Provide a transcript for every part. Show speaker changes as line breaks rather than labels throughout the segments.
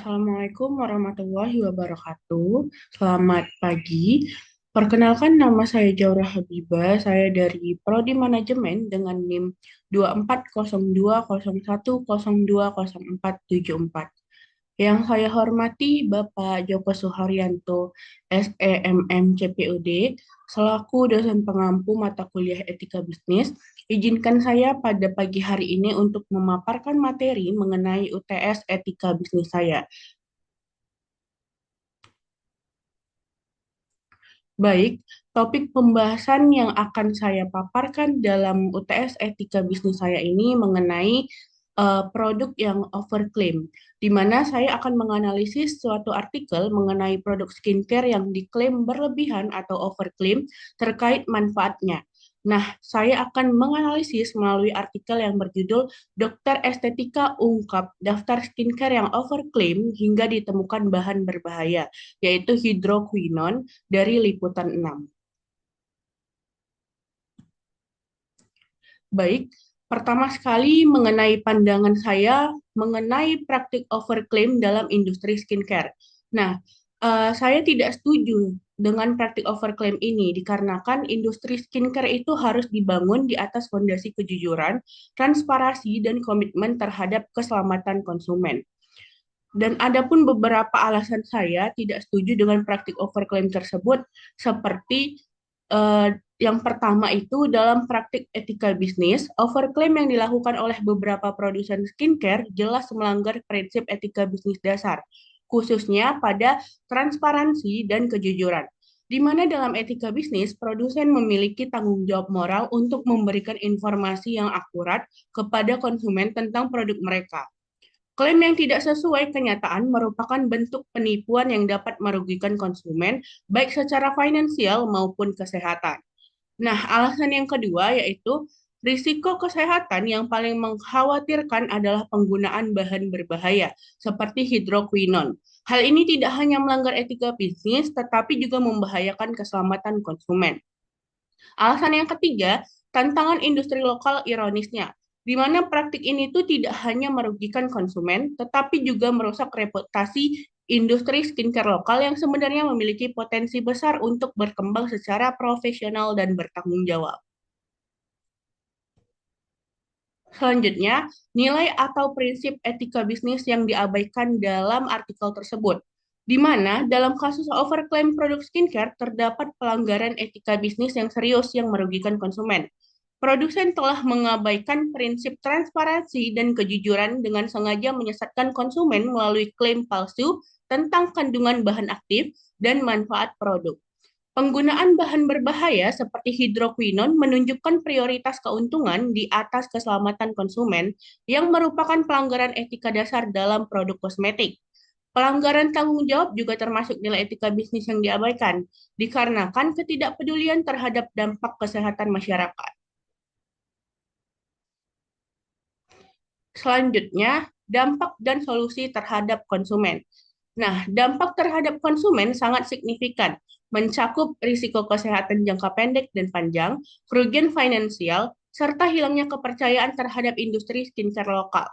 Assalamualaikum warahmatullahi wabarakatuh. Selamat pagi. Perkenalkan nama saya Jaurah Habibah. Saya dari Prodi Manajemen dengan NIM 240201020474. Yang saya hormati Bapak Joko Suharyanto, SEMM CPUD, selaku dosen pengampu mata kuliah Etika Bisnis. Izinkan saya pada pagi hari ini untuk memaparkan materi mengenai UTS Etika Bisnis saya. Baik, topik pembahasan yang akan saya paparkan dalam UTS Etika Bisnis saya ini mengenai produk yang overclaim, di mana saya akan menganalisis suatu artikel mengenai produk skincare yang diklaim berlebihan atau overclaim terkait manfaatnya. Nah, saya akan menganalisis melalui artikel yang berjudul Dokter Estetika ungkap daftar skincare yang overclaim hingga ditemukan bahan berbahaya, yaitu hidroquinone dari Liputan 6. Baik, pertama sekali mengenai pandangan saya mengenai praktik overclaim dalam industri skincare. Nah, saya tidak setuju dengan praktik overclaim ini dikarenakan industri skincare itu harus dibangun di atas fondasi kejujuran, transparansi, dan komitmen terhadap keselamatan konsumen. Dan ada pun beberapa alasan saya tidak setuju dengan praktik overclaim tersebut, seperti eh, yang pertama itu dalam praktik etika bisnis, overclaim yang dilakukan oleh beberapa produsen skincare jelas melanggar prinsip etika bisnis dasar, khususnya pada transparansi dan kejujuran. Di mana dalam etika bisnis, produsen memiliki tanggung jawab moral untuk memberikan informasi yang akurat kepada konsumen tentang produk mereka. Klaim yang tidak sesuai kenyataan merupakan bentuk penipuan yang dapat merugikan konsumen, baik secara finansial maupun kesehatan. Nah, alasan yang kedua yaitu risiko kesehatan yang paling mengkhawatirkan adalah penggunaan bahan berbahaya seperti hidroquinone. Hal ini tidak hanya melanggar etika bisnis, tetapi juga membahayakan keselamatan konsumen. Alasan yang ketiga, tantangan industri lokal ironisnya, di mana praktik ini tuh tidak hanya merugikan konsumen, tetapi juga merusak reputasi industri skincare lokal yang sebenarnya memiliki potensi besar untuk berkembang secara profesional dan bertanggung jawab. Selanjutnya, nilai atau prinsip etika bisnis yang diabaikan dalam artikel tersebut, di mana dalam kasus overclaim produk skincare terdapat pelanggaran etika bisnis yang serius yang merugikan konsumen. Produsen telah mengabaikan prinsip transparansi dan kejujuran dengan sengaja menyesatkan konsumen melalui klaim palsu tentang kandungan bahan aktif dan manfaat produk. Penggunaan bahan berbahaya seperti hidroquinone menunjukkan prioritas keuntungan di atas keselamatan konsumen yang merupakan pelanggaran etika dasar dalam produk kosmetik. Pelanggaran tanggung jawab juga termasuk nilai etika bisnis yang diabaikan, dikarenakan ketidakpedulian terhadap dampak kesehatan masyarakat. Selanjutnya, dampak dan solusi terhadap konsumen. Nah, dampak terhadap konsumen sangat signifikan, mencakup risiko kesehatan jangka pendek dan panjang, kerugian finansial, serta hilangnya kepercayaan terhadap industri skincare lokal.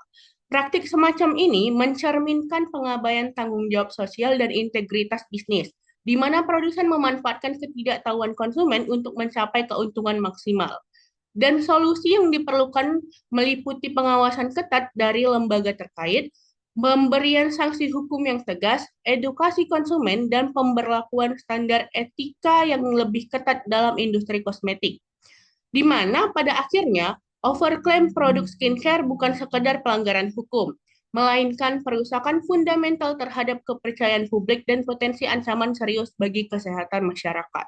Praktik semacam ini mencerminkan pengabaian tanggung jawab sosial dan integritas bisnis, di mana produsen memanfaatkan ketidaktahuan konsumen untuk mencapai keuntungan maksimal. Dan solusi yang diperlukan meliputi pengawasan ketat dari lembaga terkait, pemberian sanksi hukum yang tegas, edukasi konsumen, dan pemberlakuan standar etika yang lebih ketat dalam industri kosmetik. Di mana pada akhirnya overclaim produk skincare bukan sekedar pelanggaran hukum, melainkan perusakan fundamental terhadap kepercayaan publik dan potensi ancaman serius bagi kesehatan masyarakat.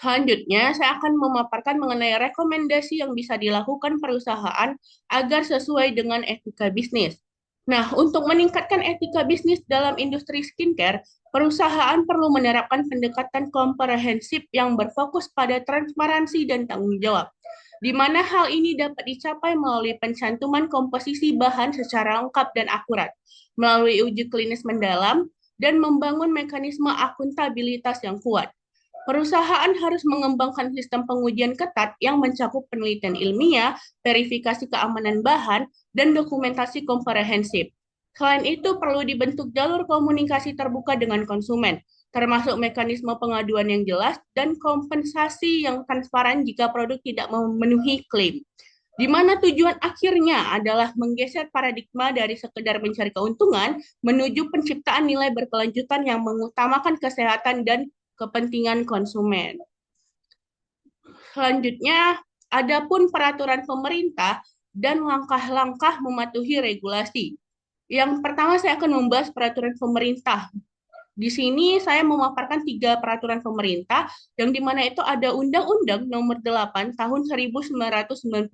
Selanjutnya, saya akan memaparkan mengenai rekomendasi yang bisa dilakukan perusahaan agar sesuai dengan etika bisnis. Nah, untuk meningkatkan etika bisnis dalam industri skincare, perusahaan perlu menerapkan pendekatan komprehensif yang berfokus pada transparansi dan tanggung jawab, di mana hal ini dapat dicapai melalui pencantuman komposisi bahan secara lengkap dan akurat, melalui uji klinis mendalam, dan membangun mekanisme akuntabilitas yang kuat. Perusahaan harus mengembangkan sistem pengujian ketat yang mencakup penelitian ilmiah, verifikasi keamanan bahan, dan dokumentasi komprehensif. Selain itu, perlu dibentuk jalur komunikasi terbuka dengan konsumen, termasuk mekanisme pengaduan yang jelas dan kompensasi yang transparan jika produk tidak memenuhi klaim. Di mana tujuan akhirnya adalah menggeser paradigma dari sekedar mencari keuntungan menuju penciptaan nilai berkelanjutan yang mengutamakan kesehatan dan kepentingan konsumen. Selanjutnya, adapun peraturan pemerintah dan langkah-langkah mematuhi regulasi. Yang pertama saya akan membahas peraturan pemerintah. Di sini saya memaparkan tiga peraturan pemerintah yang di mana itu ada Undang-Undang Nomor 8 Tahun 1999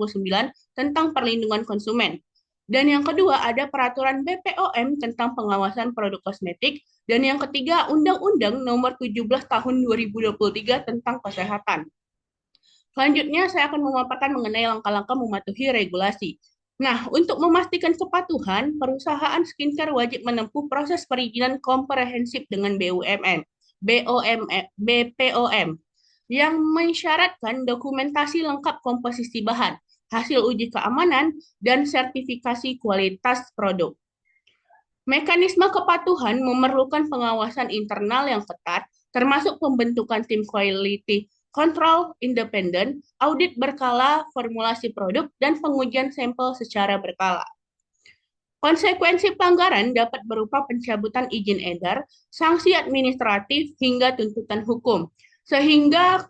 tentang perlindungan konsumen. Dan yang kedua ada peraturan BPOM tentang pengawasan produk kosmetik. Dan yang ketiga Undang-Undang Nomor 17 Tahun 2023 tentang kesehatan. Selanjutnya, saya akan memaparkan mengenai langkah-langkah mematuhi regulasi. Nah, untuk memastikan kepatuhan, perusahaan skincare wajib menempuh proses perizinan komprehensif dengan BPOM, yang mensyaratkan dokumentasi lengkap komposisi bahan, hasil uji keamanan, dan sertifikasi kualitas produk. Mekanisme kepatuhan memerlukan pengawasan internal yang ketat, termasuk pembentukan tim quality control independen, audit berkala formulasi produk, dan pengujian sampel secara berkala. Konsekuensi pelanggaran dapat berupa pencabutan izin edar, sanksi administratif, hingga tuntutan hukum, sehingga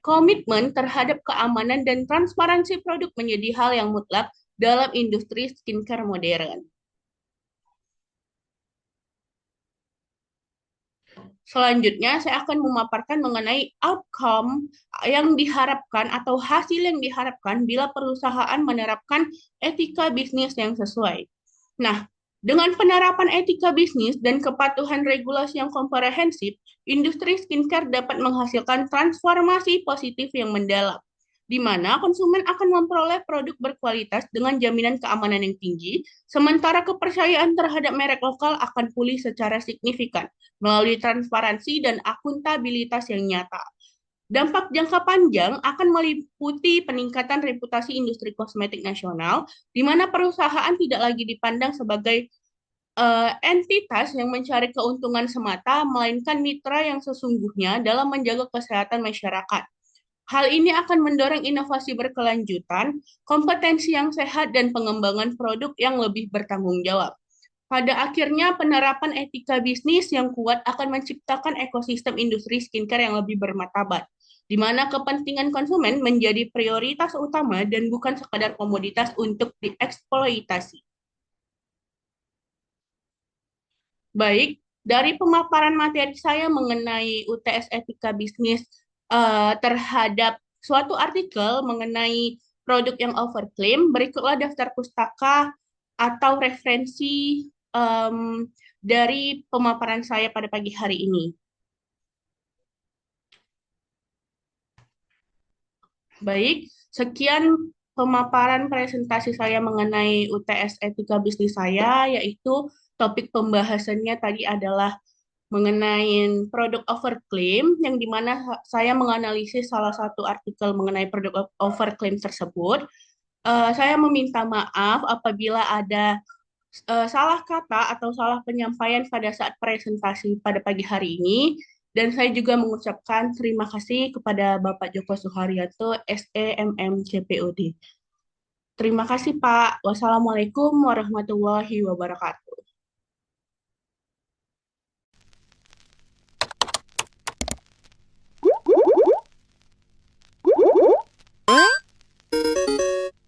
komitmen terhadap keamanan dan transparansi produk menjadi hal yang mutlak dalam industri skincare modern. Selanjutnya, saya akan memaparkan mengenai outcome yang diharapkan atau hasil yang diharapkan bila perusahaan menerapkan etika bisnis yang sesuai. Nah, dengan penerapan etika bisnis dan kepatuhan regulasi yang komprehensif, industri skincare dapat menghasilkan transformasi positif yang mendalam, di mana konsumen akan memperoleh produk berkualitas dengan jaminan keamanan yang tinggi, sementara kepercayaan terhadap merek lokal akan pulih secara signifikan melalui transparansi dan akuntabilitas yang nyata. Dampak jangka panjang akan meliputi peningkatan reputasi industri kosmetik nasional, di mana perusahaan tidak lagi dipandang sebagai entitas yang mencari keuntungan semata, melainkan mitra yang sesungguhnya dalam menjaga kesehatan masyarakat. Hal ini akan mendorong inovasi berkelanjutan, kompetensi yang sehat, dan pengembangan produk yang lebih bertanggung jawab. Pada akhirnya, penerapan etika bisnis yang kuat akan menciptakan ekosistem industri skincare yang lebih bermartabat, di mana kepentingan konsumen menjadi prioritas utama dan bukan sekadar komoditas untuk dieksploitasi. Baik, dari pemaparan materi saya mengenai UTS etika bisnis terhadap suatu artikel mengenai produk yang overclaim, berikutlah daftar pustaka atau referensi dari pemaparan saya pada pagi hari ini. Baik, sekian pemaparan presentasi saya mengenai UTS etika bisnis saya, yaitu topik pembahasannya tadi adalah mengenai produk overclaim, yang dimana saya menganalisis salah satu artikel mengenai produk overclaim tersebut. Saya meminta maaf apabila ada salah kata atau salah penyampaian pada saat presentasi pada pagi hari ini. Dan saya juga mengucapkan terima kasih kepada Bapak Joko Suharyanto, SEMM CPOD. Terima kasih, Pak. Wassalamualaikum warahmatullahi wabarakatuh.